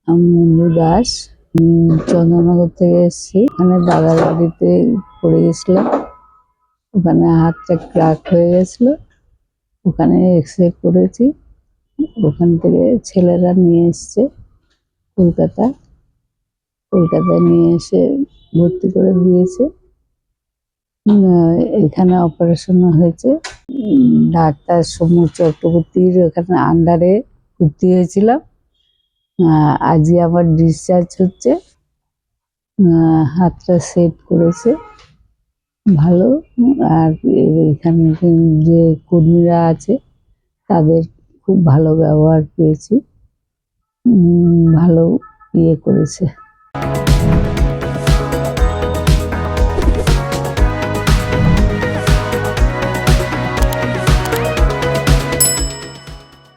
আমি মঞ্জু দাস। চন্দননগর থেকে এসেছি। এখানে দাদার বাড়িতে পড়ে গেছিলাম। ওখানে হাতটা ক্র্যাক হয়ে গেছিল। ওখানে এক্স-রে করেছি। ওখান থেকে ছেলেরা নিয়ে এসছে কলকাতায়। কলকাতায় নিয়ে এসে ভর্তি করে দিয়েছে। এখানে অপারেশন হয়েছে। ডাক্তার সমর চক্রবর্তীর ওখানে আন্ডারে ভর্তি হয়েছিলাম। আজকে আবার ডিসচার্জ হচ্ছে। হাতটা সেট করেছে ভালো। আর এখানে যে কর্মীরা আছে তাদের খুব ভালো ব্যবহার পেয়েছি। ভালো ইয়ে করেছে।